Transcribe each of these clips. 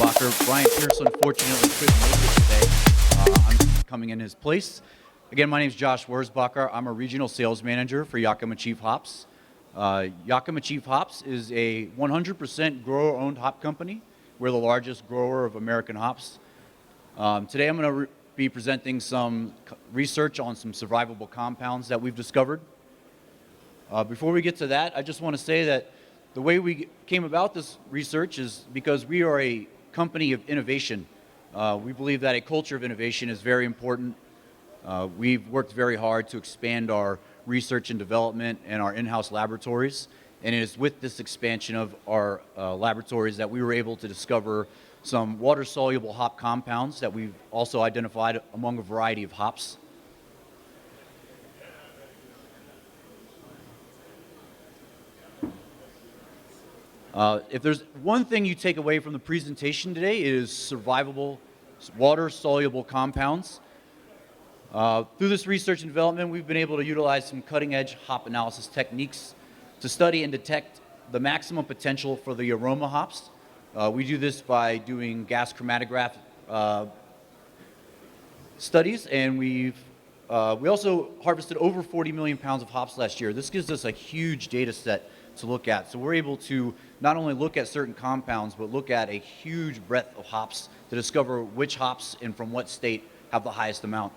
Schwarzbacher. Brian Pierce unfortunately couldn't make it today. I'm coming in his place. Again, my name is Josh Schwarzbacher. I'm a regional sales manager for Yakima Chief Hops. Yakima Chief Hops is a 100% grower-owned hop company. We're the largest grower of American hops. Today I'm going to be presenting some research on some survivable compounds that we've discovered. Before we get to that, I just want to say that the way we came about this research is because we are a company of innovation. We believe that a culture of innovation is very important. We've worked very hard to expand our research and development and our in-house laboratories. And it is with this expansion of our laboratories that we were able to discover some water-soluble hop compounds that we've also identified among a variety of hops. If there's one thing you take away from the presentation today, it is survivable water-soluble compounds. Through this research and development, we've been able to utilize some cutting-edge hop analysis techniques to study and detect the maximum potential for the Aroma hops. We do this by doing gas chromatograph studies, and we also harvested over 40 million pounds of hops last year. This gives us a huge data set to look at. So we're able to not only look at certain compounds, but look at a huge breadth of hops to discover which hops and from what state have the highest amount.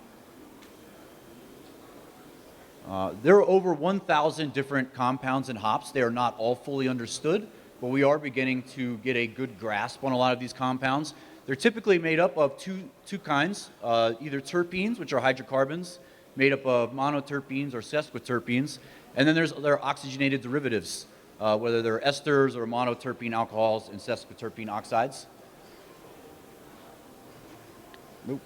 There are over 1,000 different compounds in hops. They are not all fully understood, but we are beginning to get a good grasp on a lot of these compounds. They're typically made up of two kinds, either terpenes, which are hydrocarbons, made up of monoterpenes or sesquiterpenes, and then there's other oxygenated derivatives, whether they're esters or monoterpene alcohols and sesquiterpene oxides. Nope.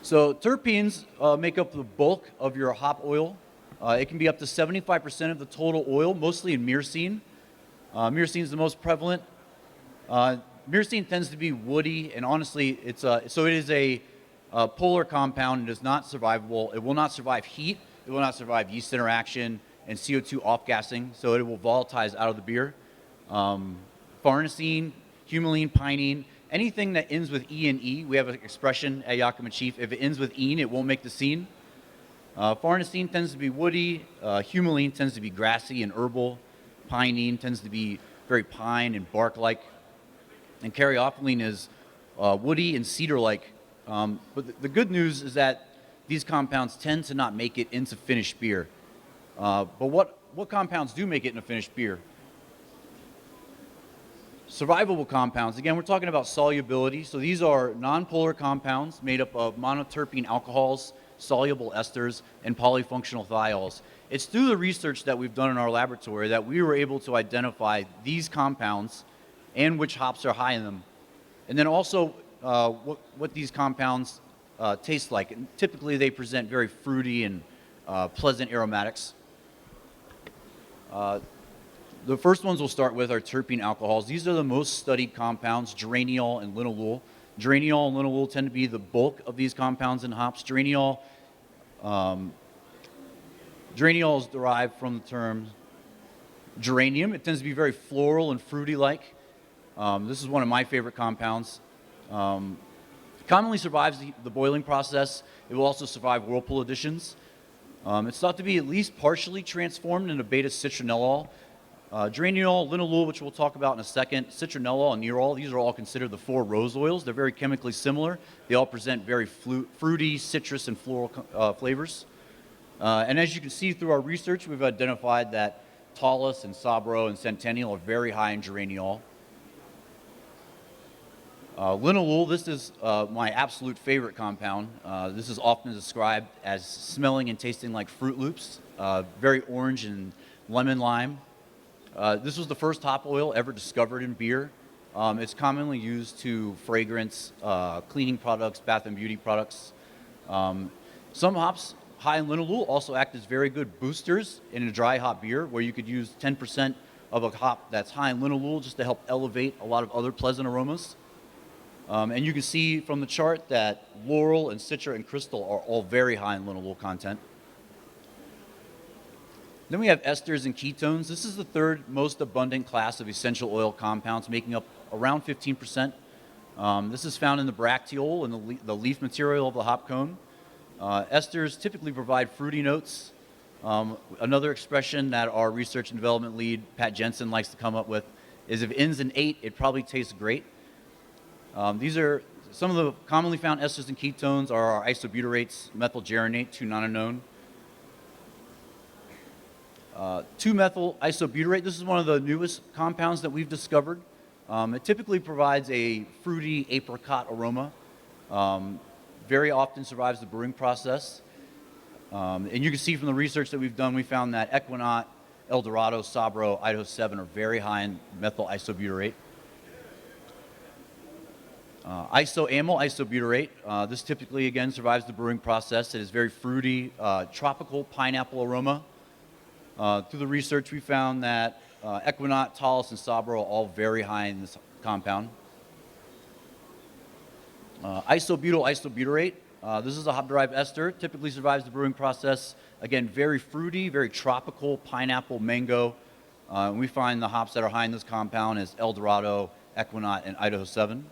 So terpenes make up the bulk of your hop oil. It can be up to 75% of the total oil, mostly in myrcene. Myrcene is the most prevalent. Myrcene tends to be woody, and honestly, it is a polar compound. It is not survivable. It will not survive heat. It will not survive yeast interaction and CO2 off-gassing, so it will volatilize out of the beer. Farnesene, humulene, pinene, anything that ends with E and E, we have an expression at Yakima Chief, if it ends with ene, it won't make the scene. Farnesene tends to be woody, humulene tends to be grassy and herbal, pinene tends to be very pine and bark-like, and caryophyllene is woody and cedar-like. But the good news is that these compounds tend to not make it into finished beer. But what compounds do make it into finished beer? Survivable compounds, again, we're talking about solubility. So these are nonpolar compounds made up of monoterpene alcohols, soluble esters, and polyfunctional thiols. It's through the research that we've done in our laboratory that we were able to identify these compounds and which hops are high in them. And then also what these compounds taste like. And typically they present very fruity and pleasant aromatics. The first ones we'll start with are terpene alcohols. These are the most studied compounds, geraniol and linalool. Geraniol and linalool tend to be the bulk of these compounds in hops. Geraniol is derived from the term geranium. It tends to be very floral and fruity-like. This is one of my favorite compounds. It commonly survives the boiling process. It will also survive whirlpool additions. It's thought to be at least partially transformed into beta-citronellol. Geraniol, linalool, which we'll talk about in a second, citronellol, and nerol, these are all considered the four rose oils. They're very chemically similar. They all present very fruity, citrus, and floral flavors. And as you can see through our research, we've identified that Tallus and Sabro and Centennial are very high in geraniol. Linalool, this is my absolute favorite compound. This is often described as smelling and tasting like Fruit Loops, very orange and lemon lime. This was the first hop oil ever discovered in beer. It's commonly used to fragrance, cleaning products, bath and beauty products. Some hops high in linalool also act as very good boosters in a dry hop beer, where you could use 10% of a hop that's high in linalool just to help elevate a lot of other pleasant aromas. And you can see from the chart that laurel and citra and crystal are all very high in linalool content. Then we have esters and ketones. This is the third most abundant class of essential oil compounds, making up around 15%. This is found in the bracteole and the leaf material of the hop cone. Esters typically provide fruity notes. Another expression that our research and development lead, Pat Jensen, likes to come up with is if it ends in 8, it probably tastes great. These are some of the commonly found esters and ketones are our isobutirates, methylgeranate, 2-nonenone. 2-methyl isobutyrate, this is one of the newest compounds that we've discovered. It typically provides a fruity apricot aroma. Very often survives the brewing process. And you can see from the research that we've done, we found that Equinot, Eldorado, Sabro, Idaho 7 are very high in methyl isobutyrate. Isoamyl isobutyrate, this typically, again, survives the brewing process. It is very fruity, tropical pineapple aroma. Through the research, we found that Equinot, Talus, and Sabro are all very high in this compound. Isobutyl isobutyrate, this is a hop-derived ester, typically survives the brewing process. Again, very fruity, very tropical, pineapple, mango. We find the hops that are high in this compound is Eldorado, Equinot, and Idaho 7.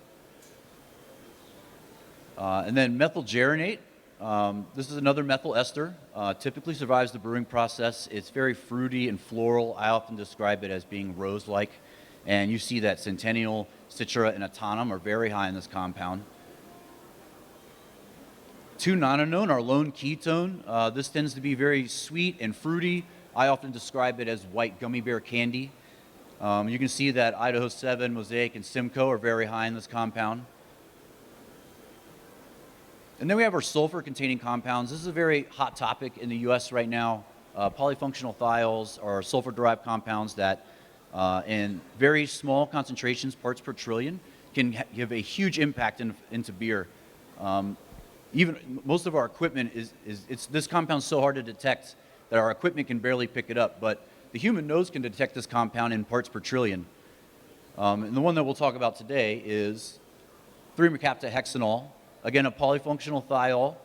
And then methylgeranate, this is another methyl ester, typically survives the brewing process. It's very fruity and floral. I often describe it as being rose-like. And you see that Centennial, Citra, and Autumnum are very high in this compound. 2-nonenone, our lone ketone. This tends to be very sweet and fruity. I often describe it as white gummy bear candy. You can see that Idaho 7, Mosaic, and Simcoe are very high in this compound. And then we have our sulfur-containing compounds. This is a very hot topic in the U.S. right now. Polyfunctional thiols are sulfur-derived compounds that in very small concentrations, parts per trillion, can give a huge impact into beer. Even most of our equipment this compound's so hard to detect that our equipment can barely pick it up, but the human nose can detect this compound in parts per trillion. And the one that we'll talk about today is 3-mercaptahexanol. Again, a polyfunctional thiol,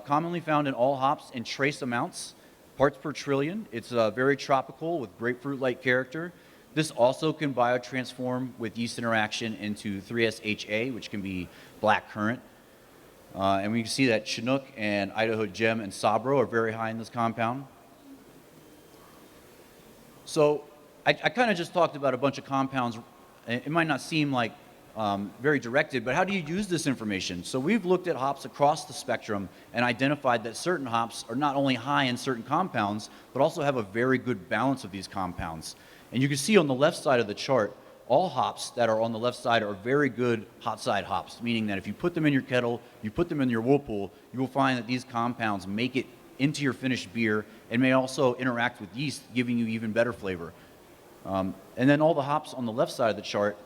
commonly found in all hops in trace amounts, parts per trillion. It's very tropical with grapefruit-like character. This also can biotransform with yeast interaction into 3-SHA, which can be black currant. And we can see that Chinook and Idaho Gem and Sabro are very high in this compound. So I kind of just talked about a bunch of compounds. It might not seem like very directed, but how do you use this information? So we've looked at hops across the spectrum and identified that certain hops are not only high in certain compounds, but also have a very good balance of these compounds. And you can see on the left side of the chart, all hops that are on the left side are very good hot side hops, meaning that if you put them in your kettle, you put them in your whirlpool, you will find that these compounds make it into your finished beer and may also interact with yeast, giving you even better flavor. And then all the hops on the left side of the chart,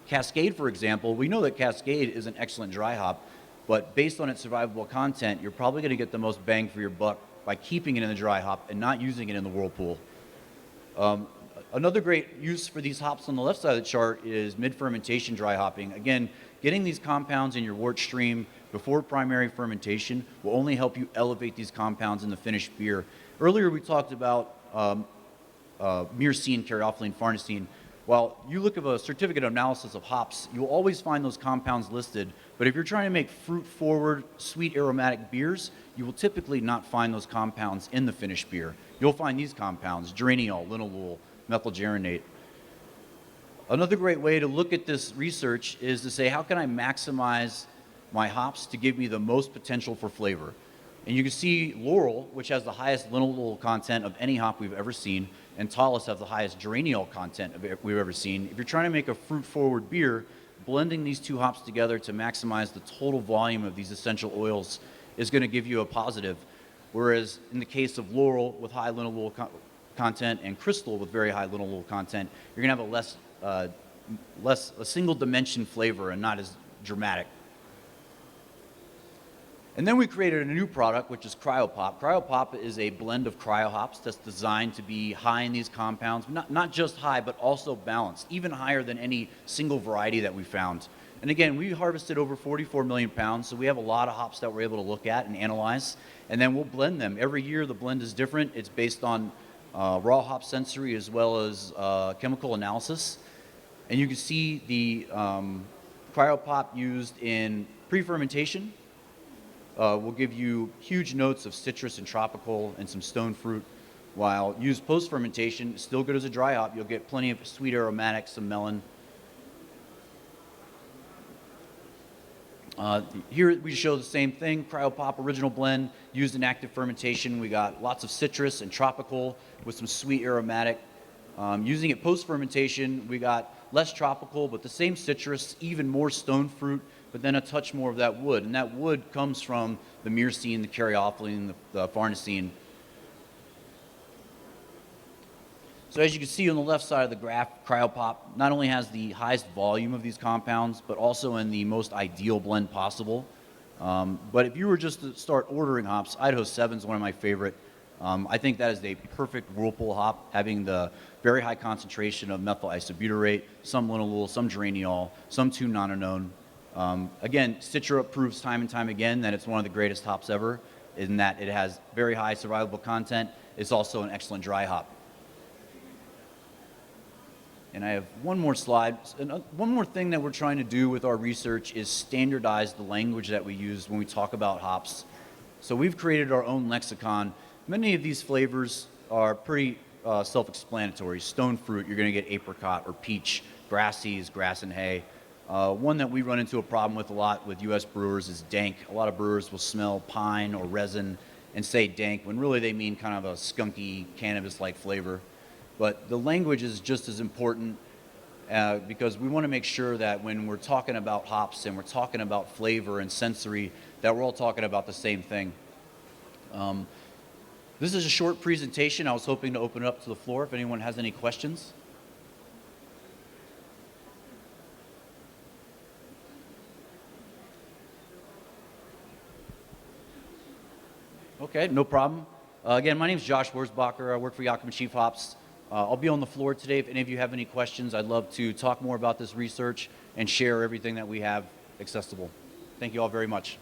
Cascade, for example, we know that Cascade is an excellent dry hop, but based on its survivable content, you're probably going to get the most bang for your buck by keeping it in the dry hop and not using it in the whirlpool. Another great use for these hops on the left side of the chart is mid-fermentation dry hopping. Again, getting these compounds in your wort stream before primary fermentation will only help you elevate these compounds in the finished beer. Earlier we talked about myrcene, caryophyllene, farnesene. While you look at a certificate of analysis of hops, you'll always find those compounds listed, but if you're trying to make fruit-forward, sweet aromatic beers, you will typically not find those compounds in the finished beer. You'll find these compounds, geraniol, linalool, methylgeranate. Another great way to look at this research is to say, how can I maximize my hops to give me the most potential for flavor? And you can see Laurel, which has the highest linalool content of any hop we've ever seen, and Talus have the highest geraniol content we've ever seen. If you're trying to make a fruit-forward beer, blending these two hops together to maximize the total volume of these essential oils is going to give you a positive. Whereas in the case of Laurel with high linalool content and Crystal with very high linalool content, you're going to have a single-dimension flavor and not as dramatic. And then we created a new product, which is Cryopop. Cryopop is a blend of cryo hops that's designed to be high in these compounds, not just high, but also balanced, even higher than any single variety that we found. And again, we harvested over 44 million pounds, so we have a lot of hops that we're able to look at and analyze, and then we'll blend them. Every year the blend is different. It's based on raw hop sensory as well as chemical analysis. And you can see the cryopop used in pre-fermentation will give you huge notes of citrus and tropical and some stone fruit, while used post-fermentation, still good as a dry hop. You'll get plenty of sweet aromatics, some melon. Here we show the same thing, cryopop original blend used in active fermentation. We got lots of citrus and tropical with some sweet aromatic. Using it post-fermentation, we got less tropical, but the same citrus, even more stone fruit, but then a touch more of that wood. And that wood comes from the myrcene, the caryophyllene, the farnesene. So as you can see on the left side of the graph, cryopop not only has the highest volume of these compounds, but also in the most ideal blend possible. But if you were just to start ordering hops, Idaho 7 is one of my favorite. I think that is a perfect whirlpool hop, having the very high concentration of methyl isobutyrate, some linalool, some geraniol, some 2-nonanone. Again, Citra proves time and time again that it's one of the greatest hops ever, in that it has very high survivable content. It's also an excellent dry hop. And I have one more slide. And one more thing that we're trying to do with our research is standardize the language that we use when we talk about hops. So we've created our own lexicon. Many of these flavors are pretty self-explanatory. Stone fruit, you're going to get apricot or peach. Grassies, grass and hay. One that we run into a problem with a lot with U.S. brewers is dank. A lot of brewers will smell pine or resin and say dank, when really they mean kind of a skunky, cannabis-like flavor. But the language is just as important because we want to make sure that when we're talking about hops and we're talking about flavor and sensory, that we're all talking about the same thing. This is a short presentation. I was hoping to open it up to the floor if anyone has any questions. Okay, no problem. Again, my name is Josh Wurzbacher. I work for Yakima Chief Hops. I'll be on the floor today. If any of you have any questions, I'd love to talk more about this research and share everything that we have accessible. Thank you all very much.